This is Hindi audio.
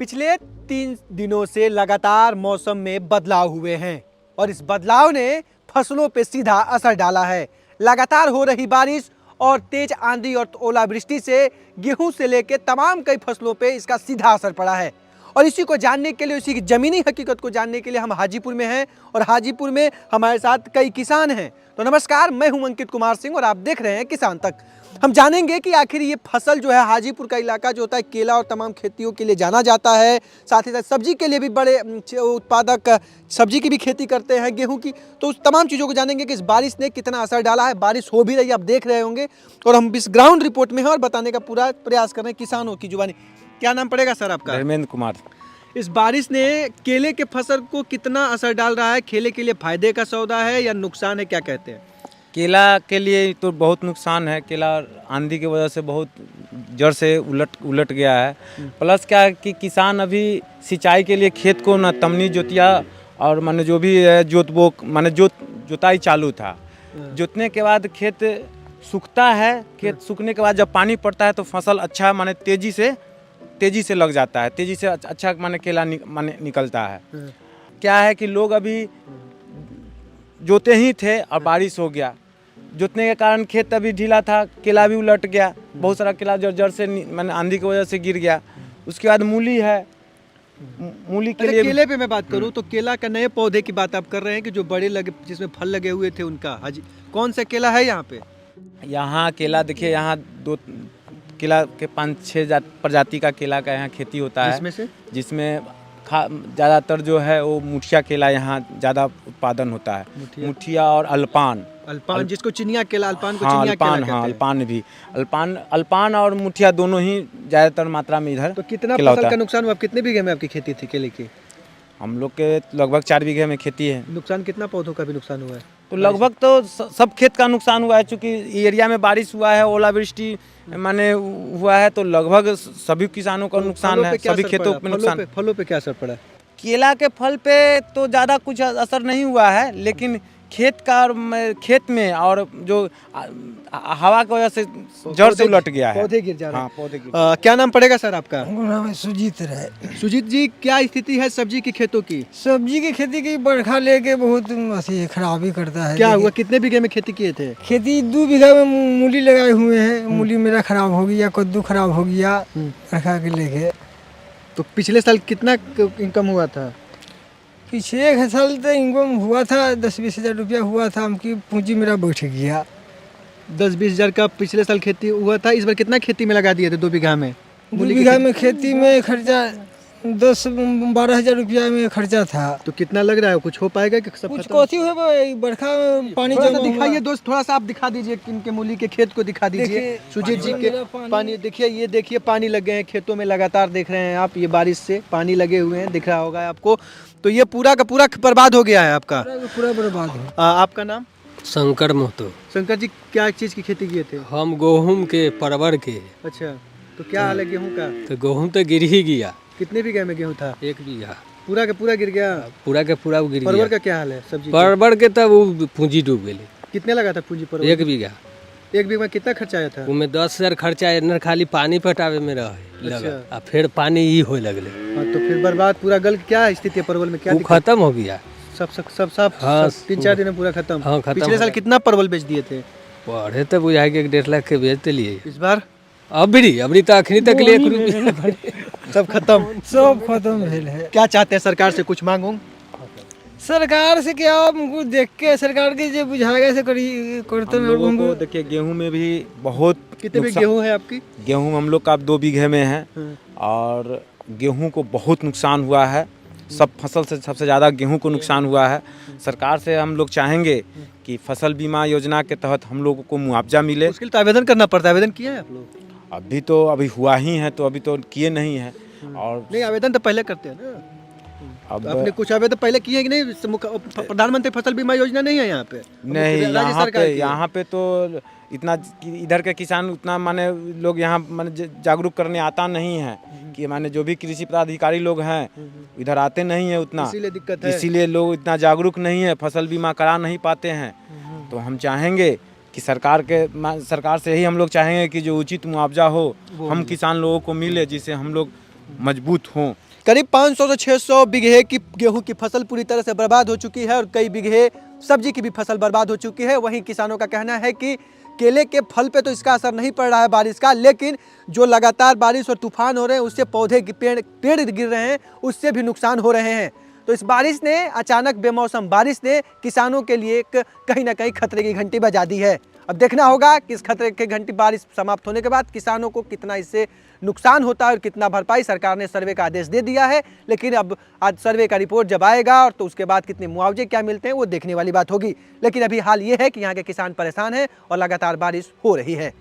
पिछले 3 दिनों से लगातार मौसम में बदलाव हुए हैं और इस बदलाव ने फसलों पे सीधा असर डाला है। लगातार हो रही बारिश और तेज आंधी और ओलावृष्टि से गेहूं से लेकर तमाम कई फसलों पे इसका सीधा असर पड़ा है। और इसी को जानने के लिए, इसी की ज़मीनी हकीकत को जानने के लिए हम हाजीपुर में हैं और हाजीपुर में हमारे साथ कई किसान हैं। तो नमस्कार, मैं हूं अंकित कुमार सिंह और आप देख रहे हैं किसान तक। हम जानेंगे कि आखिर ये फसल जो है, हाजीपुर का इलाका जो होता है केला और तमाम खेतियों के लिए जाना जाता है, साथ ही साथ सब्जी के लिए भी बड़े उत्पादक सब्जी की भी खेती करते हैं, गेहूं की। तो उस तमाम चीज़ों को जानेंगे कि इस बारिश ने कितना असर डाला है। बारिश हो भी रही है, आप देख रहे होंगे, और हम इस ग्राउंड रिपोर्ट में हैं और बताने का पूरा प्रयास कर रहे हैं किसानों की जुबानी। क्या नाम पड़ेगा सर आपका? धर्मेंद्र कुमार। इस बारिश ने केले के फसल को कितना असर डाल रहा है? केले के लिए फायदे का सौदा है या नुकसान है, क्या कहते हैं? केला के लिए तो बहुत नुकसान है। केला आंधी की वजह से बहुत जड़ से उलट गया है। प्लस क्या है कि किसान अभी सिंचाई के लिए खेत को न तमनी जोतिया और माने जो भी है जोताई चालू था। जोतने के बाद खेत सूखता है। खेत सूखने के बाद जब पानी पड़ता है तो फसल अच्छा माने तेजी से लग जाता है, तेजी से अच्छा माने केला निकलता है। क्या है कि लोग अभी जोते ही थे और बारिश हो गया। जोतने के कारण खेत अभी ढीला था, केला भी उलट गया। बहुत सारा केला जड़ से माने आंधी की वजह से गिर गया। उसके बाद मूली है, मूली के लिए केले पे मैं बात करूं तो केला का नए पौधे की बात आप कर रहे हैं कि जो बड़े लगे, जिसमें फल लगे हुए थे उनका। हाजी, कौन सा केला है यहाँ पे? यहाँ केला देखिए, यहाँ दो केला के 5-6 प्रजाति का केला का यहाँ खेती होता है, जिसमें ज़्यादातर जो है वो मुठिया केला यहाँ ज़्यादा उत्पादन होता है। मुठिया और अल्पान, जिसको चिनिया केला, अल्पान को हाँ, चिनिया केला कहते हैं। हाँ, अल्पान भी, अल्पान और मुठिया दोनों ही ज़्यादातर मात्रा में इधर। तो कितना फसल का नुकसान हुआ? कितने बीघे में आपकी खेती थी केले की? हम लोग के लगभग 4 बीघे में खेती है। नुकसान कितना पौधों का भी नुकसान हुआ है? तो लगभग तो सब खेत का नुकसान हुआ है, चूँकि एरिया में बारिश हुआ है, ओलावृष्टि माने हुआ है, तो लगभग सभी किसानों का नुकसान है, सभी खेतों में नुकसान। फलों पे क्या असर पड़ा? केला के फल पे तो ज़्यादा कुछ असर नहीं हुआ है, लेकिन खेत में और जो हवा की वजह से जड़ से उलट गया है, पौधे गिर जा रहे हैं। हाँ, पौधे गिर। क्या नाम पड़ेगा सर आपका? नाम है सुजीत राय। सुजीत जी, क्या स्थिति है सब्जी की खेतों की? सब्जी की खेती की बरखा लेके बहुत ऐसी खराबी करता है। क्या हुआ? कितने बीघे में खेती किए थे? खेती 2 बीघा में मूली लगाए हुए हैं। मूली मेरा खराब हो गया, कद्दू खराब हो गया बरखा के लेके। तो पिछले साल कितना इनकम हुआ था? पिछले साल तो इनकम हुआ था 10-20 हज़ार रुपया हुआ था। हमकी पूंजी मेरा बैठ गया। 10-20 हज़ार का पिछले साल खेती हुआ था। इस बार कितना खेती में लगा दिए थे 2 बीघा में? 2 बीघा में खेती में खर्चा 10-12 हज़ार रुपया में खर्चा था। तो कितना लग रहा है? कुछ हो पाएगा कि सब कुछ कथी हुआ बरखा में पानी जमा दिखाइए दोस्त, थोड़ा सा आप दिखा दीजिए इनके मूली के खेत को दिखा दीजिए। सुजीत जी के पानी देखिए, ये देखिए पानी लगे हैं खेतों में, लगातार देख रहे हैं आप। ये बारिश से पानी लगे हुए हैं, दिख रहा होगा आपको। तो ये पूरा का पूरा बर्बाद हो गया है आपका? पूरा बर्बाद है। आपका नाम? शंकर महतो। शंकर जी, क्या चीज़ की खेती किए थे? हम गेहूं के परवर के। अच्छा, तो क्या हाल है गेहूं का? तो गेहूं तो गिर ही गया। कितने बीघे में गेहूं था? 1 बीघा। पूरा का पूरा गिर गया? पूरा के पूरा गिर गया। परवर का क्या हाल है सब्जी? परवर के तब वो पूंजी डूब गई। कितने लगा था पूंजी परवर? 1 बीघा। 1 बीघा में कितना खर्चा आया था? उनमें 10 हज़ार खर्चा इधर खाली पानी पटावे में लगा। अच्छा। फिर पानी ही हो लगले। हाँ, तो फिर बर्बाद पूरा गल। क्या स्थिति है परवल में? क्या वो खत्म हो गया सब हाँ, 3-4 दिन में पूरा खत्म। हाँ, खत्म। पिछले साल कितना परवल बेच दिए थे? पढ़े तो बुझाए के 1.5 लाख के बेच लिए। इस बार अबरी तो अखनी तक ले 1 रुपया सब खत्म। सब खत्म भेल है। क्या चाहते हैं सरकार से? कुछ मांगो? सरकार से क्या, हमको देख के सरकार के जो बुझाएगा से करते हम लोगों को देखिए, गेहूं में भी बहुत कितने बीघे गेहूं है आपकी? गेहूं हम लोग का 2 बीघे में है और गेहूं को बहुत नुकसान हुआ है। सब फसल से सबसे ज़्यादा गेहूं को नुकसान हुआ है। सरकार से हम लोग चाहेंगे कि फसल बीमा योजना के तहत हम लोगों को मुआवजा मिले। उसके लिए तो आवेदन करना पड़ता है। आवेदन किया है आप लोग? अभी हुआ ही है, तो अभी तो किए नहीं है। और नहीं, आवेदन तो पहले करते हैं ना। अब आपने कुछ आवेदन पहले किए हैं कि नहीं? प्रधानमंत्री फसल बीमा योजना नहीं है यहाँ पे? नहीं, यहाँ पे तो इतना इधर के किसान उतना माने लोग यहाँ माने जागरूक करने आता नहीं है कि माने जो भी कृषि पदाधिकारी लोग हैं इधर आते नहीं है उतना, इसीलिए दिक्कत है। इसीलिए लोग इतना जागरूक नहीं है, फसल बीमा करा नहीं पाते हैं। तो हम चाहेंगे कि सरकार से ही हम लोग चाहेंगे कि जो उचित मुआवजा हो हम किसान लोगों को मिले, जिससे हम लोग मजबूत हों। करीब 500 से 600 बीघे की गेहूं की फसल पूरी तरह से बर्बाद हो चुकी है और कई बीघे सब्जी की भी फसल बर्बाद हो चुकी है। वहीं किसानों का कहना है कि केले के फल पे तो इसका असर नहीं पड़ रहा है बारिश का, लेकिन जो लगातार बारिश और तूफान हो रहे हैं उससे पौधे पेड़ गिर रहे हैं, उससे भी नुकसान हो रहे हैं। तो इस बारिश ने, अचानक बेमौसम बारिश ने किसानों के लिए कहीं ना कहीं खतरे की घंटी बजा दी है। अब देखना होगा कि इस खतरे की घंटी बारिश समाप्त होने के बाद किसानों को कितना इससे नुकसान होता है और कितना भरपाई। सरकार ने सर्वे का आदेश दे दिया है, लेकिन अब आज सर्वे का रिपोर्ट जब आएगा और तो उसके बाद कितने मुआवजे क्या मिलते हैं वो देखने वाली बात होगी। लेकिन अभी हाल ये है कि यहाँ के किसान परेशान हैं और लगातार बारिश हो रही है।